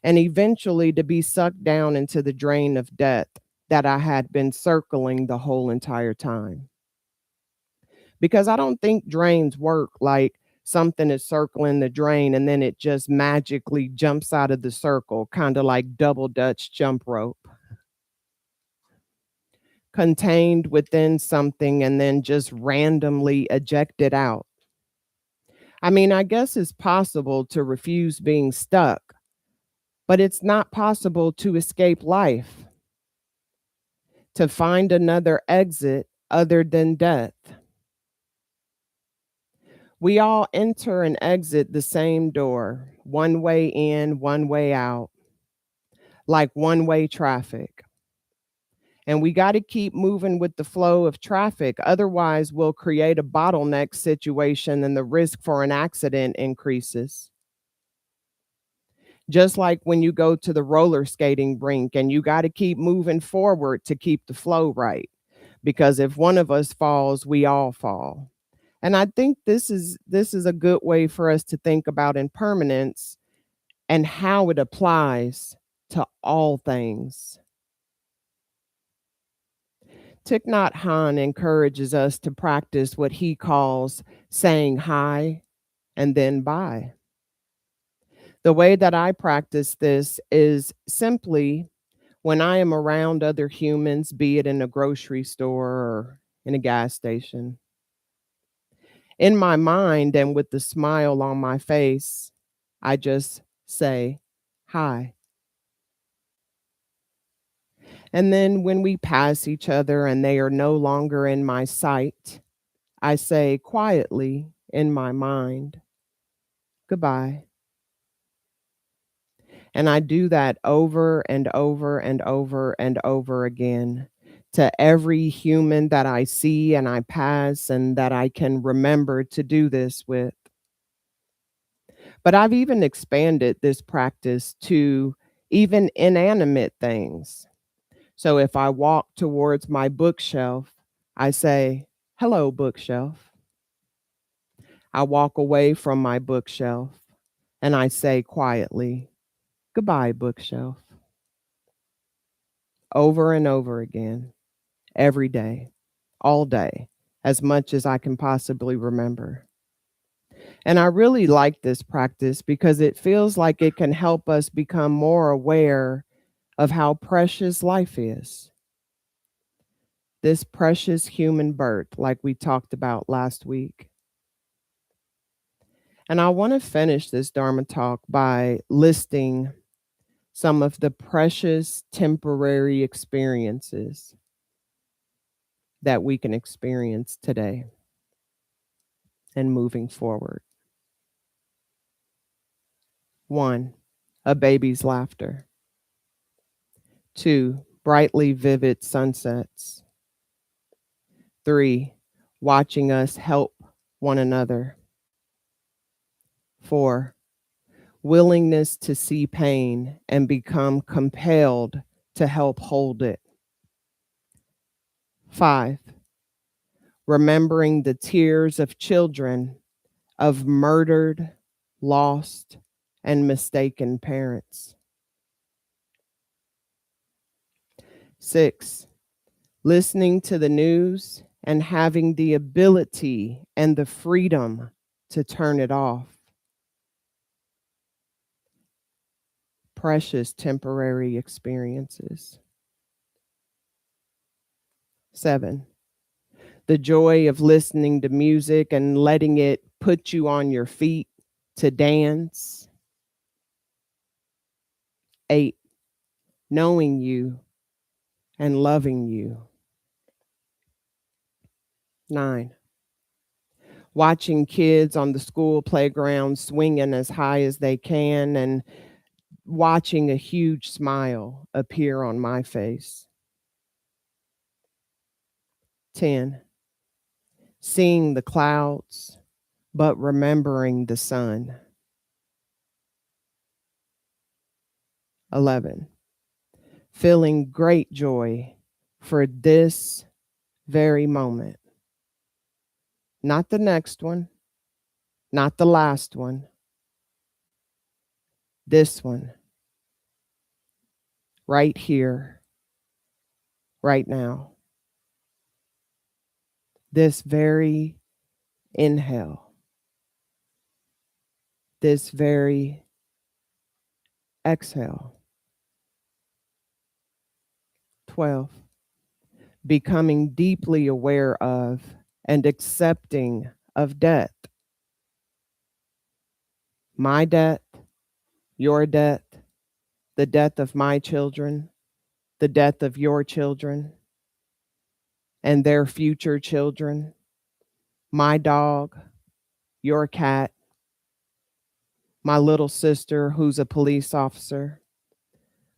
and eventually to be sucked down into the drain of death that I had been circling the whole entire time? Because I don't think drains work like something is circling the drain and then it just magically jumps out of the circle, kind of like double Dutch jump rope. Contained within something and then just randomly ejected out. I mean, I guess it's possible to refuse being stuck, but it's not possible to escape life, to find another exit other than death. We all enter and exit the same door, one way in, one way out, like one-way traffic. And we got to keep moving with the flow of traffic. Otherwise, we'll create a bottleneck situation and the risk for an accident increases. Just like when you go to the roller skating rink and you got to keep moving forward to keep the flow right. Because if one of us falls, we all fall. And I think this is a good way for us to think about impermanence and how it applies to all things. Thich Nhat Hanh encourages us to practice what he calls saying hi and then bye. The way that I practice this is simply when I am around other humans, be it in a grocery store or in a gas station. In my mind and with the smile on my face, I just say hi. And then when we pass each other and they are no longer in my sight, I say quietly in my mind, goodbye. And I do that over and over and over and over again to every human that I see and I pass and that I can remember to do this with. But I've even expanded this practice to even inanimate things. So if I walk towards my bookshelf, I say, hello, bookshelf. I walk away from my bookshelf and I say quietly, goodbye, bookshelf. Over and over again, every day, all day, as much as I can possibly remember. And I really like this practice because it feels like it can help us become more aware of how precious life is. This precious human birth, like we talked about last week. And I want to finish this Dharma talk by listing some of the precious temporary experiences that we can experience today and moving forward. 1, a baby's laughter. 2, brightly vivid sunsets. 3, watching us help one another. 4, willingness to see pain and become compelled to help hold it. 5, remembering the tears of children of murdered, lost, and mistaken parents. 6, listening to the news and having the ability and the freedom to turn it off. Precious temporary experiences. 7, the joy of listening to music and letting it put you on your feet to dance. 8, knowing you and loving you. 9, watching kids on the school playground swinging as high as they can and watching a huge smile appear on my face. 10, seeing the clouds, but remembering the sun. 11, feeling great joy for this very moment. Not the next one, not the last one. This one, right here, right now. This very inhale, this very exhale. 12, becoming deeply aware of and accepting of death. My death, your death, the death of my children, the death of your children, and their future children. My dog, your cat, my little sister who's a police officer,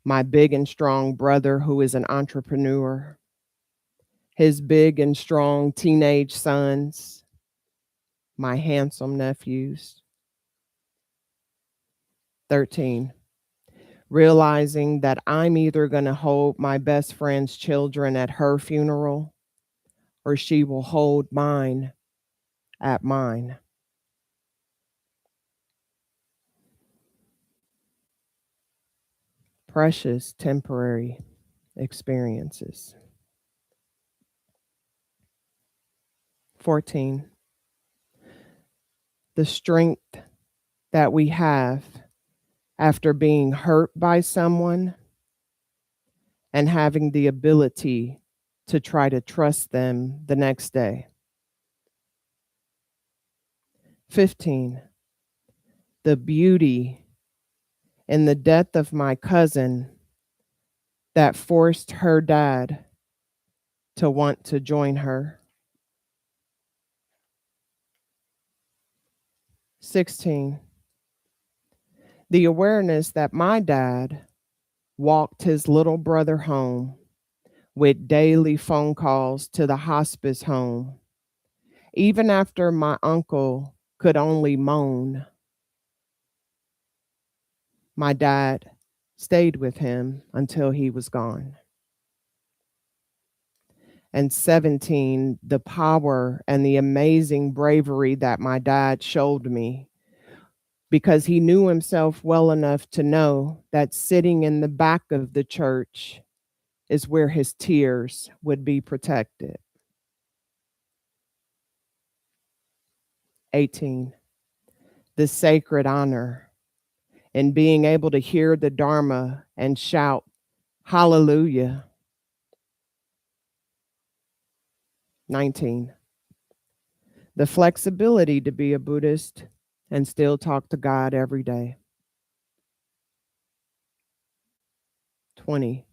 my big and strong brother who is an entrepreneur, his big and strong teenage sons, my handsome nephews. 13, realizing that I'm either going to hold my best friend's children at her funeral or she will hold mine at mine. Precious temporary experiences. 14, the strength that we have after being hurt by someone and having the ability to try to trust them the next day. 15, the beauty in the death of my cousin that forced her dad to want to join her. 16, the awareness that my dad walked his little brother home with daily phone calls to the hospice home, even after my uncle could only moan. My dad stayed with him until he was gone. And 17, the power and the amazing bravery that my dad showed me, because he knew himself well enough to know that sitting in the back of the church is where his tears would be protected. 18, the sacred honor in being able to hear the Dharma and shout, hallelujah. 19, the flexibility to be a Buddhist and still talk to God every day. 20,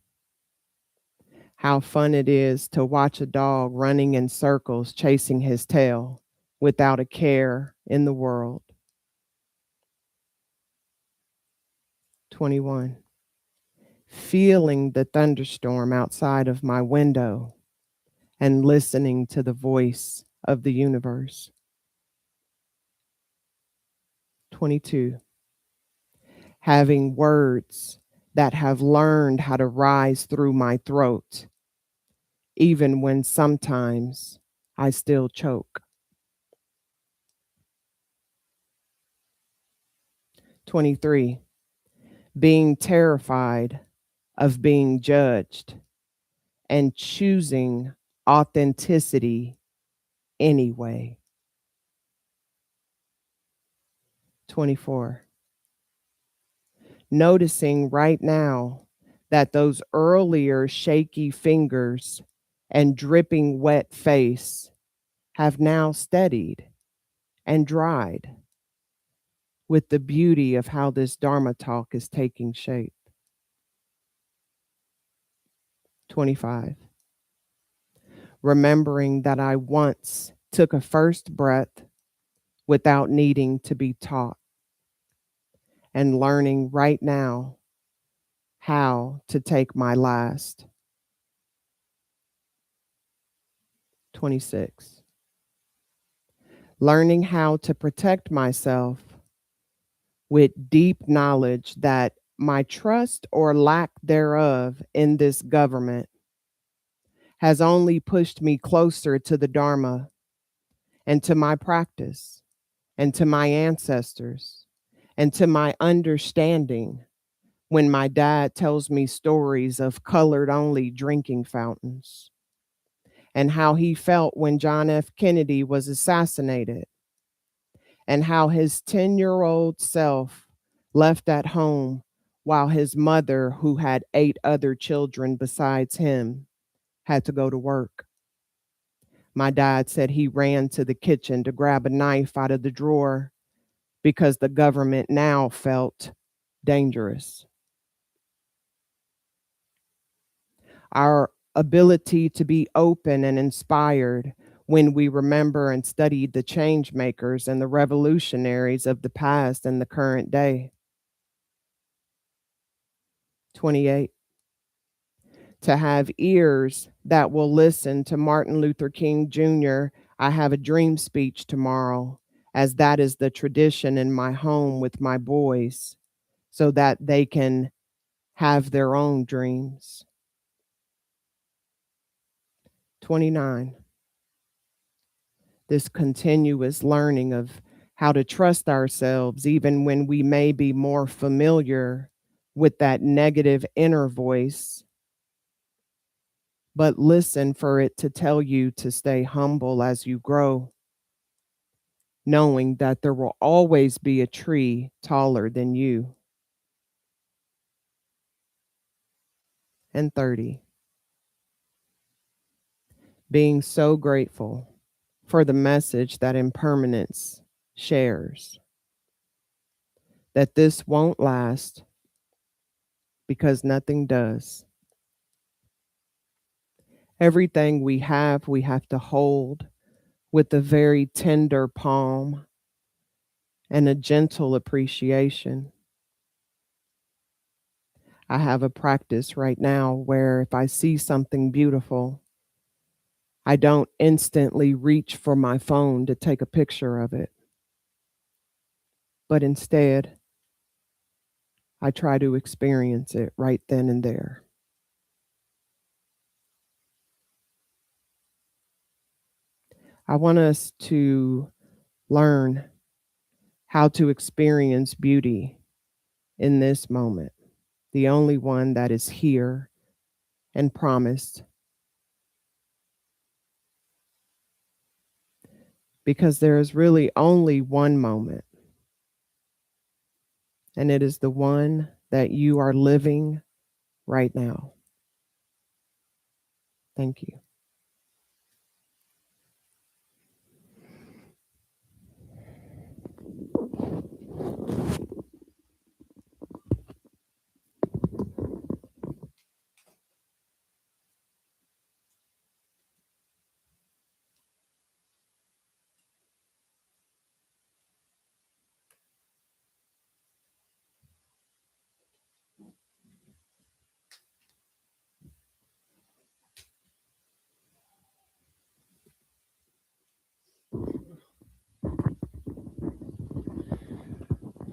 how fun it is to watch a dog running in circles chasing his tail without a care in the world. 21, feeling the thunderstorm outside of my window and listening to the voice of the universe. 22, having words that have learned how to rise through my throat, even when sometimes I still choke. 23, being terrified of being judged and choosing authenticity anyway. 24, noticing right now that those earlier shaky fingers and dripping wet face have now steadied and dried with the beauty of how this Dharma talk is taking shape. 25. Remembering that I once took a first breath without needing to be taught, and learning right now how to take my last. 26. Learning how to protect myself with deep knowledge that my trust or lack thereof in this government has only pushed me closer to the Dharma and to my practice and to my ancestors and to my understanding when my dad tells me stories of colored only drinking fountains and how he felt when John F. Kennedy was assassinated and how his 10-year-old self left at home while his mother, who had 8 other children besides him, had to go to work. My dad said he ran to the kitchen to grab a knife out of the drawer because the government now felt dangerous. Our ability to be open and inspired when we remember and study the change makers and the revolutionaries of the past and the current day. 28. To have ears that will listen to Martin Luther King Jr. I have a dream speech tomorrow, as that is the tradition in my home with my boys, so that they can have their own dreams. 29. This continuous learning of how to trust ourselves even when we may be more familiar with that negative inner voice, but listen for it to tell you to stay humble as you grow, knowing that there will always be a tree taller than you. And 30. Being so grateful for the message that impermanence shares, that this won't last because nothing does. Everything we have to hold with a very tender palm and a gentle appreciation. I have a practice right now where if I see something beautiful, I don't instantly reach for my phone to take a picture of it, but instead, I try to experience it right then and there. I want us to learn how to experience beauty in this moment, the only one that is here and promised. Because there is really only one moment, and it is the one that you are living right now. Thank you.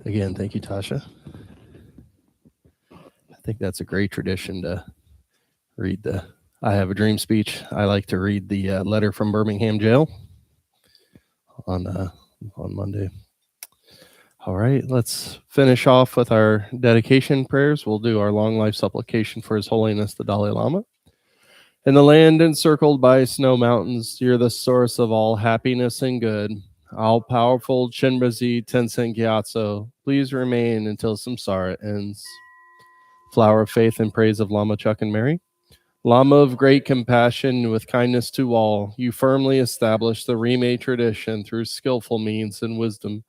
Again, thank you, Tasha. I think that's a great tradition to read the I Have a Dream speech. I like to read the letter from Birmingham jail on Monday. All right, let's finish off with our dedication prayers. We'll do our long life supplication for His Holiness the Dalai Lama. In the land encircled by snow mountains, you're the source of all happiness and good. All-powerful Chenrezig Tenzin Gyatso, please remain until samsara ends. Flower of faith and praise of Lama Chuck and Mary. Lama of great compassion with kindness to all, you firmly establish the Rime tradition through skillful means and wisdom.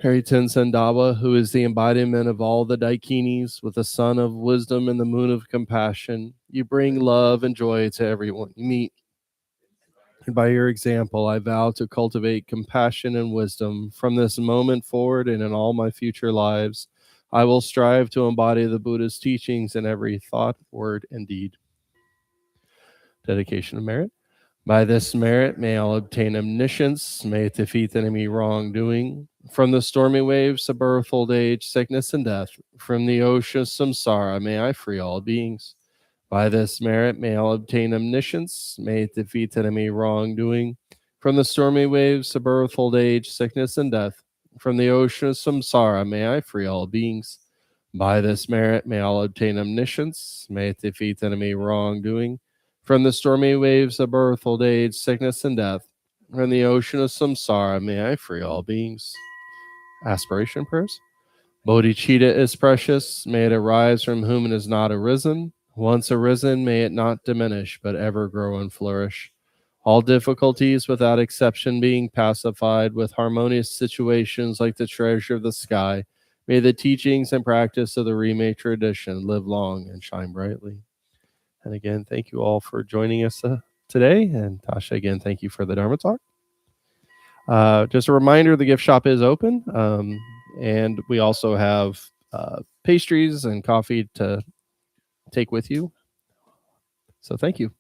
Hariten Sandawa, who is the embodiment of all the Daikinis, with the sun of wisdom and the moon of compassion, you bring love and joy to everyone you meet. And by your example, I vow to cultivate compassion and wisdom from this moment forward and in all my future lives. I will strive to embody the Buddha's teachings in every thought, word, and deed. Dedication of merit. By this merit, may I obtain omniscience, may it defeat enemy wrongdoing. From the stormy waves of birth, old age, sickness, and death, from the ocean of samsara, may I free all beings. By this merit, may I obtain omniscience, may it defeat enemy wrongdoing. From the stormy waves of birth, old age, sickness, and death, from the ocean of samsara, may I free all beings. By this merit, may I obtain omniscience, may it defeat enemy wrongdoing. From the stormy waves of birth, old age, sickness, and death, from the ocean of samsara, may I free all beings. Aspiration prayers. Bodhicitta is precious, may it arise from whom it has not arisen. Once arisen, may it not diminish, but ever grow and flourish. All difficulties without exception being pacified with harmonious situations like the treasure of the sky, may the teachings and practice of the Rime tradition live long and shine brightly. And again, thank you all for joining us today. And Tasha, again, thank you for the Dharma talk. Just a reminder, the gift shop is open. And we also have pastries and coffee to take with you. So thank you.